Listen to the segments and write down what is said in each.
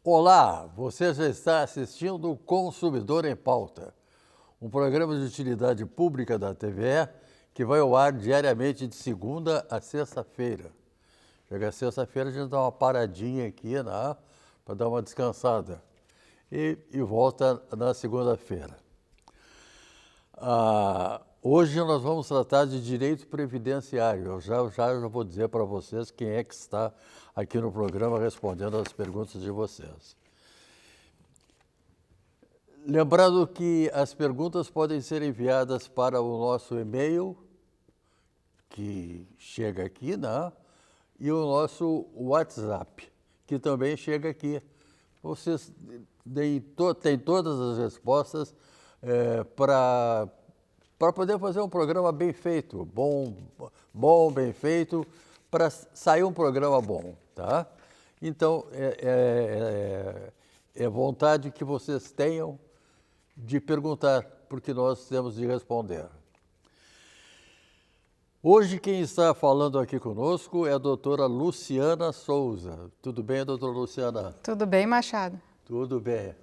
Olá, você já está assistindo o Consumidor em Pauta, um programa de utilidade pública da TVE que vai ao ar diariamente de segunda a sexta-feira. Chega a sexta-feira, a gente dá uma paradinha aqui, né, para dar uma descansada e volta na segunda-feira. Hoje nós vamos tratar de direito previdenciário. Eu já vou dizer para vocês quem é que está aqui no programa respondendo às perguntas de vocês. Lembrando que as perguntas podem ser enviadas para o nosso e-mail, que chega aqui, né? E o nosso WhatsApp, que também chega aqui. Vocês têm todas as respostas para poder fazer um programa bem feito, bom, bem feito, para sair um programa bom, tá? Então, é vontade que vocês tenham de perguntar, porque nós temos de responder. Hoje quem está falando aqui conosco é a doutora Luciana Souza. Tudo bem, doutora Luciana? Tudo bem, Machado? Tudo bem.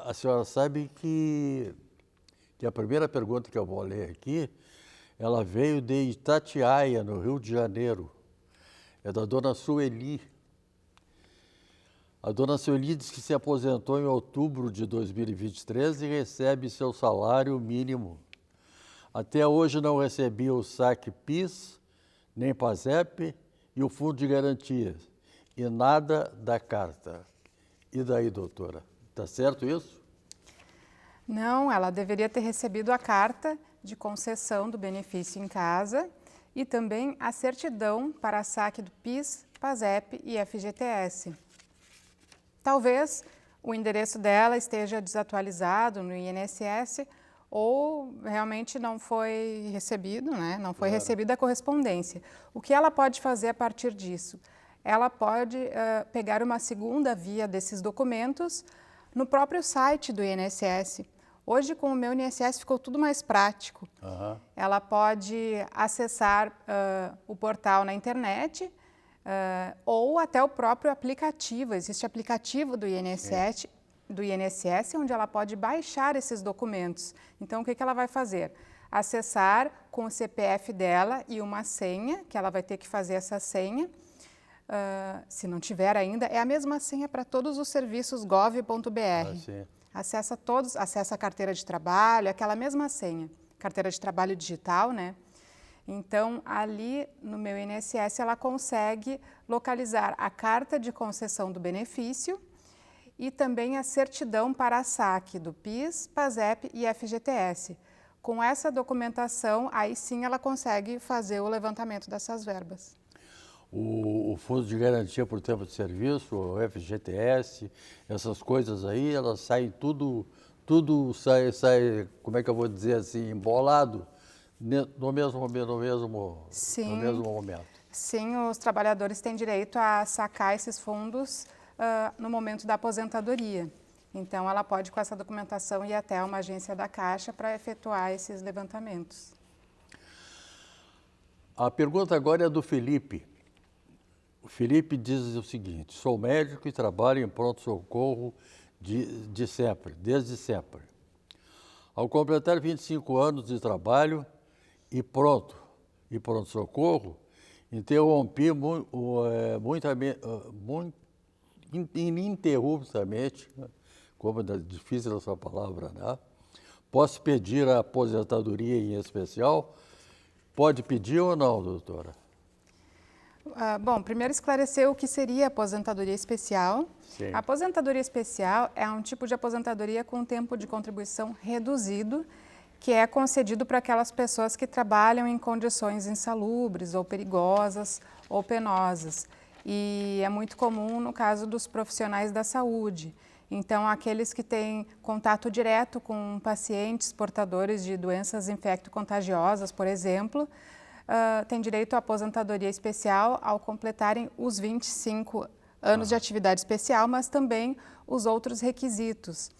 A senhora sabe que a primeira pergunta que eu vou ler aqui, ela veio de Itatiaia, no Rio de Janeiro. É da dona Sueli. A dona Sueli diz que se aposentou em outubro de 2023 e recebe seu salário mínimo. Até hoje não recebi o saque PIS, nem PASEP e o fundo de garantias. E nada da carta. E daí, doutora? Está certo isso? Não, ela deveria ter recebido a carta de concessão do benefício em casa e também a certidão para saque do PIS, PASEP e FGTS. Talvez o endereço dela esteja desatualizado no INSS ou realmente não foi recebido, né? Não foi recebida a correspondência. O que ela pode fazer a partir disso? Ela pode pegar uma segunda via desses documentos no próprio site do INSS. Hoje, com o meu INSS, ficou tudo mais prático. Ela pode acessar o portal na internet ou até o próprio aplicativo. Existe aplicativo do INSS, onde ela pode baixar esses documentos. Então, o que ela vai fazer? Acessar com o CPF dela e uma senha, que ela vai ter que fazer essa senha. Se não tiver ainda, é a mesma senha para todos os serviços gov.br. Acessa a carteira de trabalho, aquela mesma senha, carteira de trabalho digital, né? Então, ali no meu INSS, ela consegue localizar a carta de concessão do benefício e também a certidão para saque do PIS, PASEP e FGTS. Com essa documentação, aí sim ela consegue fazer o levantamento dessas verbas. O Fundo de Garantia por Tempo de Serviço, o FGTS, essas coisas aí, elas saem tudo sai, como é que eu vou dizer assim, embolado no mesmo momento. Sim, os trabalhadores têm direito a sacar esses fundos no momento da aposentadoria. Então, ela pode, com essa documentação, ir até uma agência da Caixa para efetuar esses levantamentos. A pergunta agora é do Felipe. O Felipe diz o seguinte: sou médico e trabalho em pronto-socorro desde sempre. Ao completar 25 anos de trabalho e pronto-socorro, interrompi ininterruptamente, como é difícil essa palavra, né? Posso pedir a aposentadoria em especial? Pode pedir ou não, doutora? Bom, primeiro esclarecer o que seria a aposentadoria especial. Sim. A aposentadoria especial é um tipo de aposentadoria com tempo de contribuição reduzido, que é concedido para aquelas pessoas que trabalham em condições insalubres ou perigosas ou penosas. E é muito comum no caso dos profissionais da saúde. Então, aqueles que têm contato direto com pacientes portadores de doenças infecto-contagiosas, por exemplo, têm direito à aposentadoria especial ao completarem os 25 anos de atividade especial, mas também os outros requisitos.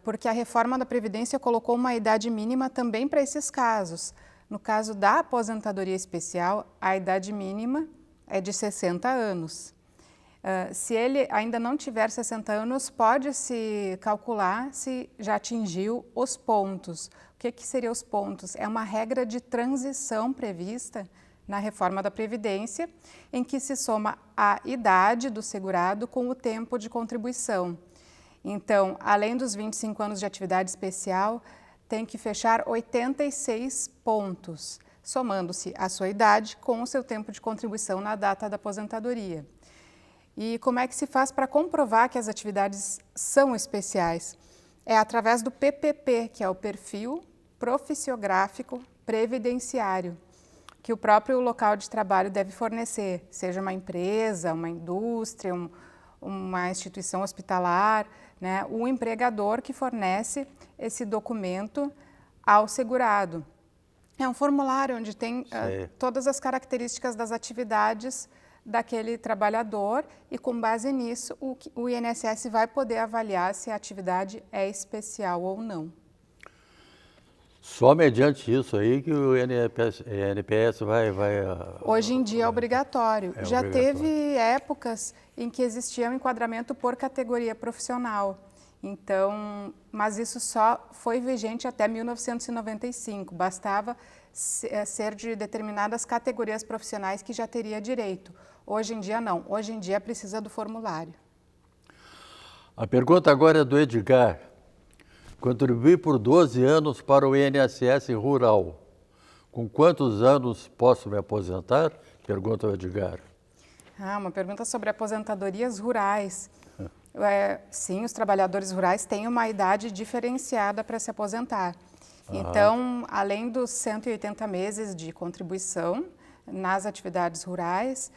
Porque a reforma da Previdência colocou uma idade mínima também para esses casos. No caso da aposentadoria especial, a idade mínima é de 60 anos. Se ele ainda não tiver 60 anos, pode-se calcular se já atingiu os pontos. O que seriam os pontos? É uma regra de transição prevista na reforma da Previdência, em que se soma a idade do segurado com o tempo de contribuição. Então, além dos 25 anos de atividade especial, tem que fechar 86 pontos, somando-se a sua idade com o seu tempo de contribuição na data da aposentadoria. E como é que se faz para comprovar que as atividades são especiais? É através do PPP, que é o Perfil Proficiográfico Previdenciário, que o próprio local de trabalho deve fornecer, seja uma empresa, uma indústria, uma instituição hospitalar, né? O empregador que fornece esse documento ao segurado. É um formulário onde tem todas as características das atividades daquele trabalhador e, com base nisso, o INSS vai poder avaliar se a atividade é especial ou não. Só mediante isso aí que o INPS vai... Hoje em dia é obrigatório. Já teve épocas em que existia um enquadramento por categoria profissional. Então, mas isso só foi vigente até 1995. Bastava ser de determinadas categorias profissionais que já teria direito. Hoje em dia não. Hoje em dia precisa do formulário. A pergunta agora é do Edgar. Contribuí por 12 anos para o INSS Rural. Com quantos anos posso me aposentar? Pergunta o Edgar. Uma pergunta sobre aposentadorias rurais. Sim, os trabalhadores rurais têm uma idade diferenciada para se aposentar. Então, além dos 180 meses de contribuição nas atividades rurais,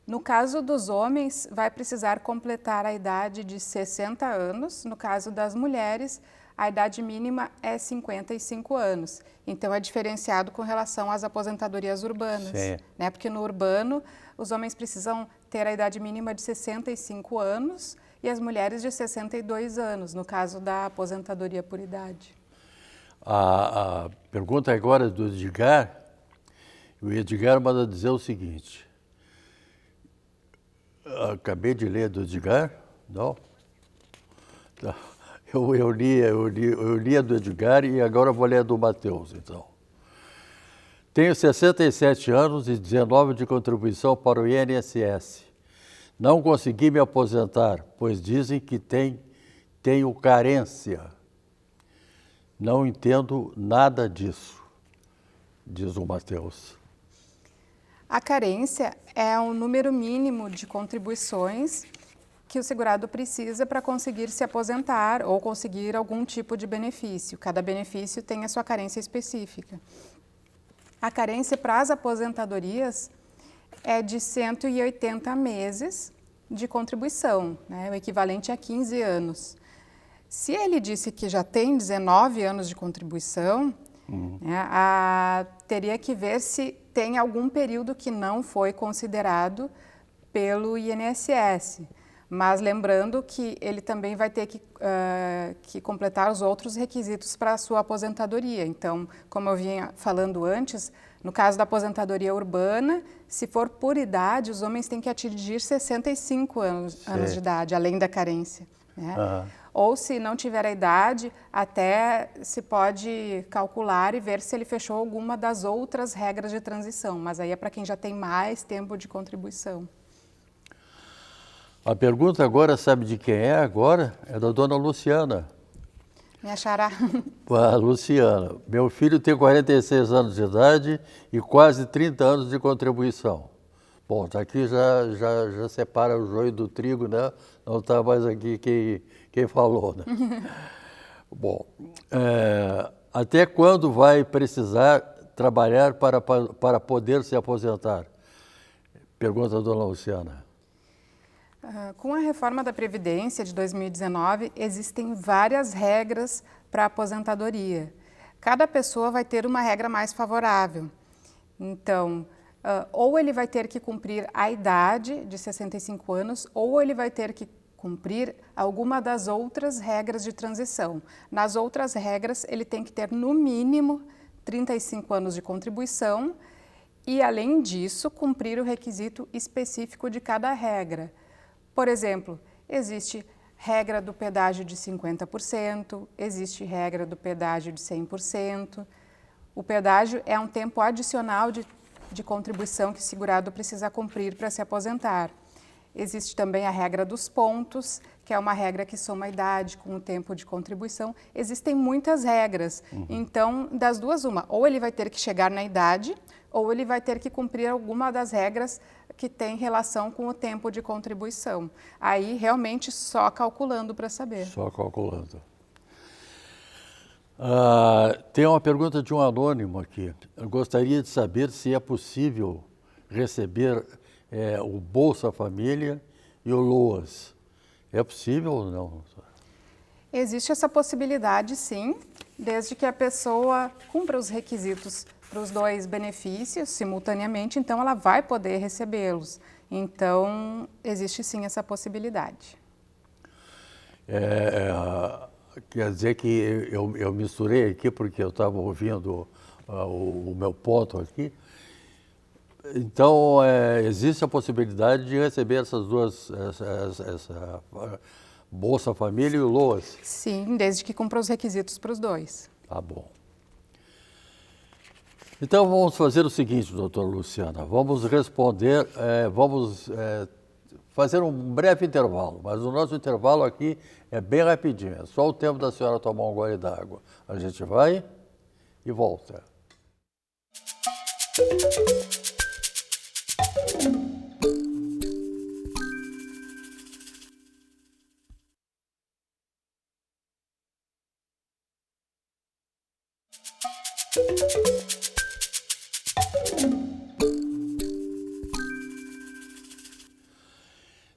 no caso dos homens, vai precisar completar a idade de 60 anos. No caso das mulheres, a idade mínima é 55 anos. Então, é diferenciado com relação às aposentadorias urbanas. Né? Porque no urbano, os homens precisam ter a idade mínima de 65 anos e as mulheres de 62 anos, no caso da aposentadoria por idade. A pergunta agora é do Edgar. O Edgar manda dizer o seguinte. Acabei de ler do Edgar? Não? Eu li a do Edgar e agora vou ler a do Matheus, então. Tenho 67 anos e 19 de contribuição para o INSS. Não consegui me aposentar, pois dizem que tenho carência. Não entendo nada disso, diz o Matheus. A carência é um número mínimo de contribuições que o segurado precisa para conseguir se aposentar ou conseguir algum tipo de benefício. Cada benefício tem a sua carência específica. A carência para as aposentadorias é de 180 meses de contribuição, né? O equivalente a 15 anos. Se ele disse que já tem 19 anos de contribuição, né, teria que ver se tem algum período que não foi considerado pelo INSS. Mas lembrando que ele também vai ter que completar os outros requisitos para a sua aposentadoria. Então, como eu vinha falando antes, no caso da aposentadoria urbana, se for por idade, os homens têm que atingir 65 anos de idade, além da carência. Né? Ou se não tiver a idade, até se pode calcular e ver se ele fechou alguma das outras regras de transição, mas aí é para quem já tem mais tempo de contribuição. A pergunta agora, sabe de quem é agora? É da dona Luciana. Me achará. Luciana, meu filho tem 46 anos de idade e quase 30 anos de contribuição. Bom, tá aqui já separa o joio do trigo, né? Não está mais aqui quem falou, né? Bom, até quando vai precisar trabalhar para poder se aposentar? Pergunta a dona Luciana. Com a reforma da Previdência de 2019, existem várias regras para a aposentadoria. Cada pessoa vai ter uma regra mais favorável. Então, ou ele vai ter que cumprir a idade de 65 anos, ou ele vai ter que cumprir alguma das outras regras de transição. Nas outras regras, ele tem que ter, no mínimo, 35 anos de contribuição e, além disso, cumprir o requisito específico de cada regra. Por exemplo, existe regra do pedágio de 50%, existe regra do pedágio de 100%. O pedágio é um tempo adicional de contribuição que o segurado precisa cumprir para se aposentar. Existe também a regra dos pontos, que é uma regra que soma a idade com o tempo de contribuição. Existem muitas regras. Então, das duas, uma. Ou ele vai ter que chegar na idade, ou ele vai ter que cumprir alguma das regras que tem relação com o tempo de contribuição. Aí, realmente, só calculando para saber. Só calculando. Tem uma pergunta de um anônimo aqui. Eu gostaria de saber se é possível receber o Bolsa Família e o LOAS. É possível ou não? Existe essa possibilidade, sim, desde que a pessoa cumpra os requisitos para os dois benefícios simultaneamente, então ela vai poder recebê-los. Então, existe sim essa possibilidade. Quer dizer que eu misturei aqui porque eu estava ouvindo o meu ponto aqui. Então, existe a possibilidade de receber essas duas, essa Bolsa Família e o LOAS? Sim, desde que cumpra os requisitos para os dois. Tá bom. Então, vamos fazer o seguinte, doutora Luciana, vamos responder, vamos fazer um breve intervalo, mas o nosso intervalo aqui é bem rapidinho, é só o tempo da senhora tomar um gole d'água. A gente vai e volta.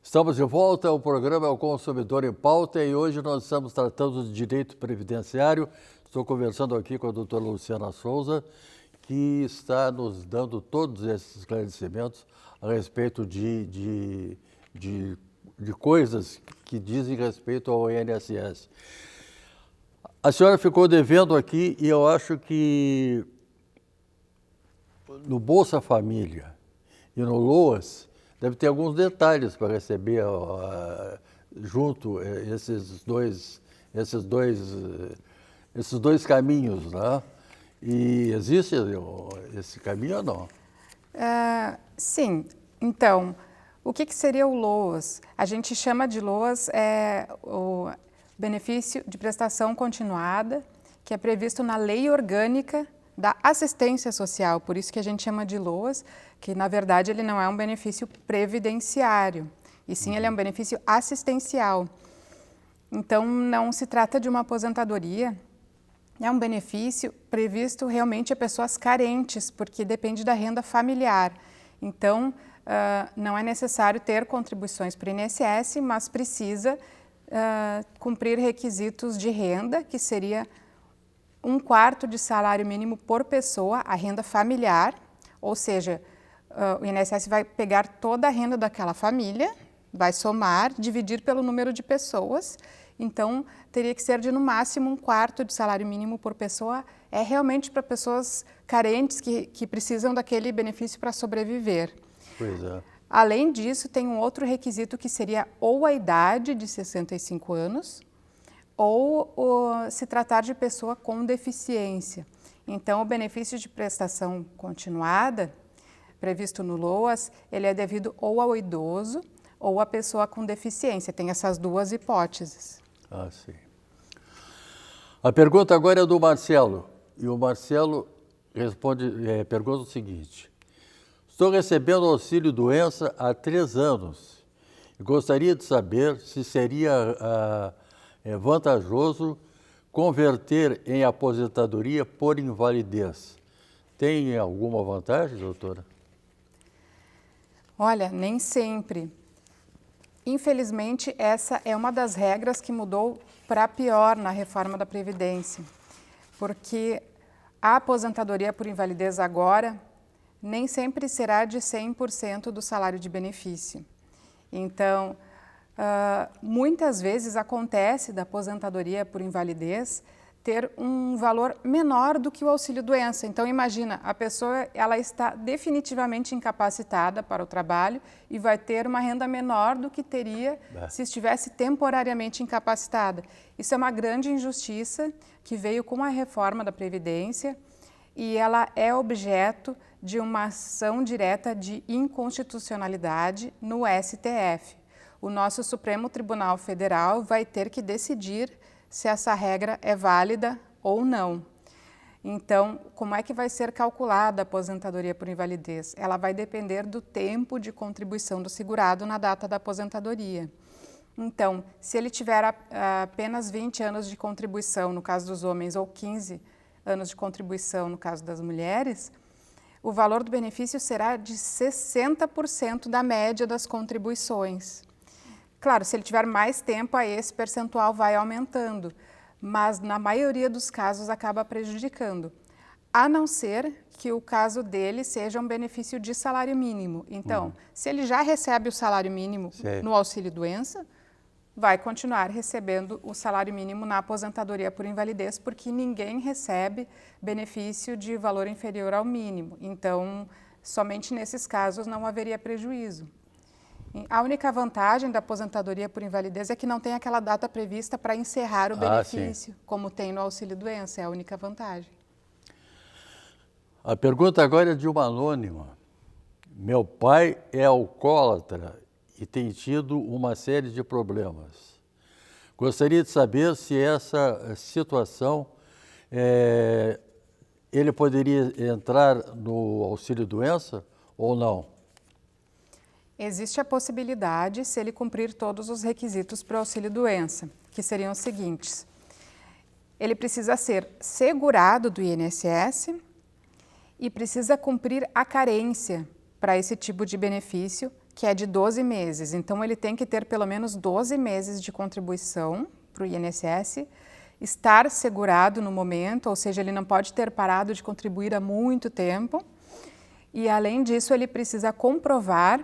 Estamos de volta, o programa é o Consumidor em Pauta e hoje nós estamos tratando de direito previdenciário. Estou conversando aqui com a doutora Luciana Souza, que está nos dando todos esses esclarecimentos a respeito de coisas que dizem respeito ao INSS. A senhora ficou devendo aqui e eu acho que no Bolsa Família e no LOAS deve ter alguns detalhes para receber junto esses dois caminhos, né? E existe esse caminho ou não? Sim. Então, o que seria o LOAS? A gente chama de LOAS o benefício de prestação continuada, que é previsto na Lei Orgânica da Assistência Social, por isso que a gente chama de LOAS, que na verdade ele não é um benefício previdenciário, e sim ele é um benefício assistencial. Então não se trata de uma aposentadoria, é um benefício previsto realmente a pessoas carentes, porque depende da renda familiar. Então não é necessário ter contribuições para o INSS, mas precisa cumprir requisitos de renda, que seria 1/4 de salário mínimo por pessoa, a renda familiar, ou seja, o INSS vai pegar toda a renda daquela família, vai somar, dividir pelo número de pessoas, então teria que ser de no máximo 1/4 de salário mínimo por pessoa, é realmente para pessoas carentes que precisam daquele benefício para sobreviver. Pois é. Além disso, tem um outro requisito que seria ou a idade de 65 anos, ou se tratar de pessoa com deficiência. Então, o benefício de prestação continuada, previsto no LOAS, ele é devido ou ao idoso ou à pessoa com deficiência. Tem essas duas hipóteses. Sim. A pergunta agora é do Marcelo. E o Marcelo pergunta o seguinte: estou recebendo auxílio doença há 3 anos e gostaria de saber se seria vantajoso converter em aposentadoria por invalidez. Tem alguma vantagem, doutora? Olha, nem sempre. Infelizmente, essa é uma das regras que mudou para pior na reforma da Previdência, porque a aposentadoria por invalidez agora nem sempre será de 100% do salário de benefício. Então, muitas vezes acontece da aposentadoria por invalidez ter um valor menor do que o auxílio-doença. Então, imagina, a pessoa ela está definitivamente incapacitada para o trabalho e vai ter uma renda menor do que teria se estivesse temporariamente incapacitada. Isso é uma grande injustiça que veio com a reforma da Previdência e ela é objeto de uma ação direta de inconstitucionalidade no STF. O nosso Supremo Tribunal Federal vai ter que decidir se essa regra é válida ou não. Então, como é que vai ser calculada a aposentadoria por invalidez? Ela vai depender do tempo de contribuição do segurado na data da aposentadoria. Então, se ele tiver apenas 20 anos de contribuição, no caso dos homens, ou 15 anos de contribuição, no caso das mulheres, o valor do benefício será de 60% da média das contribuições. Claro, se ele tiver mais tempo, aí esse percentual vai aumentando, mas na maioria dos casos acaba prejudicando, a não ser que o caso dele seja um benefício de salário mínimo. Então, se ele já recebe o salário mínimo no auxílio-doença, vai continuar recebendo o salário mínimo na aposentadoria por invalidez, porque ninguém recebe benefício de valor inferior ao mínimo. Então, somente nesses casos não haveria prejuízo. A única vantagem da aposentadoria por invalidez é que não tem aquela data prevista para encerrar o benefício, como tem no auxílio-doença, é a única vantagem. A pergunta agora é de uma anônima. Meu pai é alcoólatra e tem tido uma série de problemas. Gostaria de saber se essa situação, ele poderia entrar no auxílio-doença ou não? Existe a possibilidade, se ele cumprir todos os requisitos para o auxílio-doença, que seriam os seguintes. Ele precisa ser segurado do INSS e precisa cumprir a carência para esse tipo de benefício, que é de 12 meses. Então, ele tem que ter pelo menos 12 meses de contribuição para o INSS, estar segurado no momento, ou seja, ele não pode ter parado de contribuir há muito tempo. E, além disso, ele precisa comprovar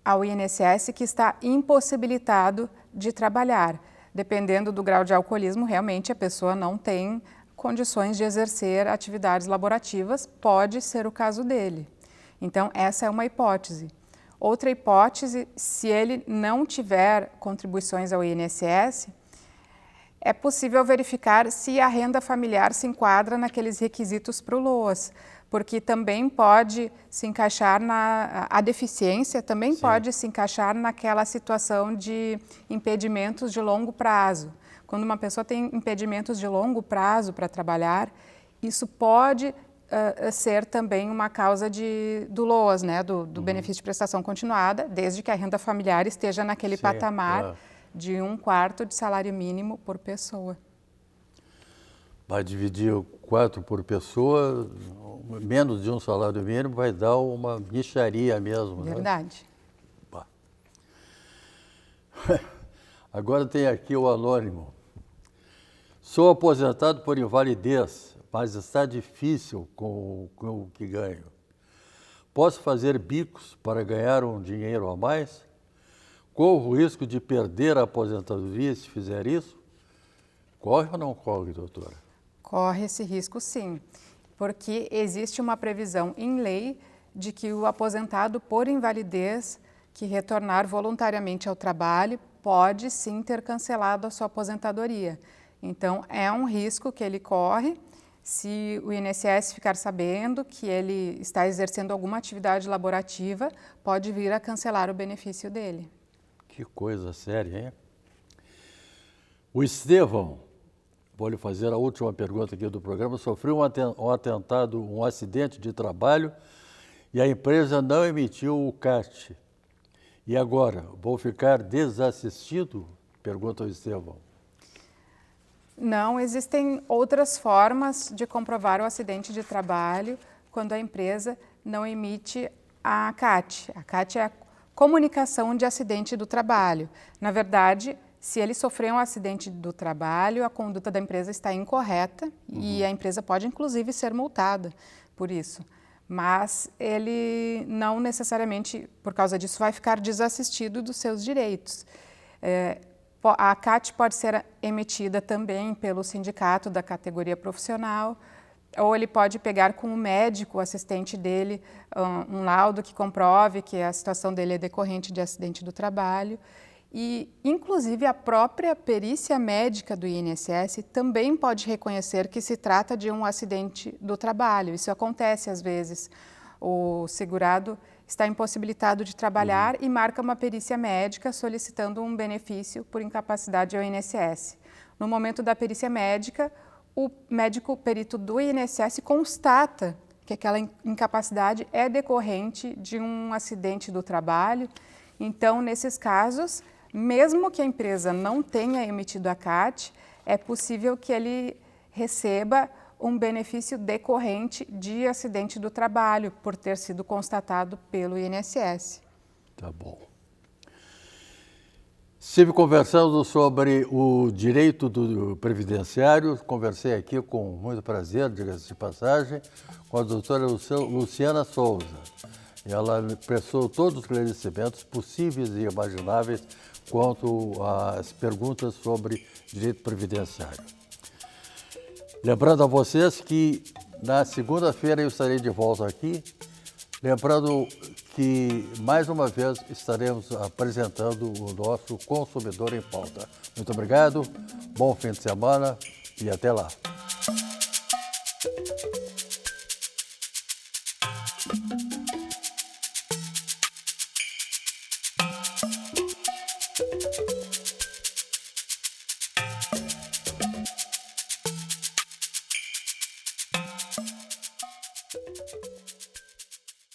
ao INSS que está impossibilitado de trabalhar. Dependendo do grau de alcoolismo, realmente a pessoa não tem condições de exercer atividades laborativas, pode ser o caso dele. Então, essa é uma hipótese. Outra hipótese, se ele não tiver contribuições ao INSS, é possível verificar se a renda familiar se enquadra naqueles requisitos para o LOAS, porque também pode se encaixar a deficiência também pode se encaixar naquela situação de impedimentos de longo prazo. Quando uma pessoa tem impedimentos de longo prazo para trabalhar, isso pode ser também uma causa do LOAS, né, do benefício de prestação continuada, desde que a renda familiar esteja naquele patamar de 1/4 de salário mínimo por pessoa. Vai dividir 4 por pessoa, menos de um salário mínimo, vai dar uma mixaria mesmo. Verdade. Né? Agora tem aqui o anônimo. Sou aposentado por invalidez, mas está difícil com o que ganho. Posso fazer bicos para ganhar um dinheiro a mais? Corro o risco de perder a aposentadoria se fizer isso? Corre ou não corre, doutora? Corre esse risco, sim, porque existe uma previsão em lei de que o aposentado por invalidez que retornar voluntariamente ao trabalho pode sim ter cancelado a sua aposentadoria. Então, é um risco que ele corre se o INSS ficar sabendo que ele está exercendo alguma atividade laborativa, pode vir a cancelar o benefício dele. Que coisa séria, hein? O Estevão, vou lhe fazer a última pergunta aqui do programa, sofreu um atentado, um acidente de trabalho e a empresa não emitiu o CAT. E agora, vou ficar desassistido? Pergunta o Estevão. Não, existem outras formas de comprovar o acidente de trabalho quando a empresa não emite a CAT. A CAT é a comunicação de acidente do trabalho. Na verdade, se ele sofreu um acidente do trabalho, a conduta da empresa está incorreta e a empresa pode, inclusive, ser multada por isso. Mas ele não necessariamente, por causa disso, vai ficar desassistido dos seus direitos. A CAT pode ser emitida também pelo sindicato da categoria profissional, ou ele pode pegar com o médico, o assistente dele, um laudo que comprove que a situação dele é decorrente de acidente do trabalho. E, inclusive, a própria perícia médica do INSS também pode reconhecer que se trata de um acidente do trabalho. Isso acontece às vezes. O segurado está impossibilitado de trabalhar e marca uma perícia médica solicitando um benefício por incapacidade ao INSS. No momento da perícia médica, o médico perito do INSS constata que aquela incapacidade é decorrente de um acidente do trabalho. Então, nesses casos, mesmo que a empresa não tenha emitido a CAT, é possível que ele receba um benefício decorrente de acidente do trabalho, por ter sido constatado pelo INSS. Tá bom. Estive conversando sobre o direito do previdenciário, conversei aqui com muito prazer, diga-se de passagem, com a doutora Luciana Souza. Ela prestou todos os esclarecimentos possíveis e imagináveis quanto às perguntas sobre direito previdenciário. Lembrando a vocês que na segunda-feira eu estarei de volta aqui, lembrando que mais uma vez estaremos apresentando o nosso Consumidor em Pauta. Muito obrigado, bom fim de semana e até lá.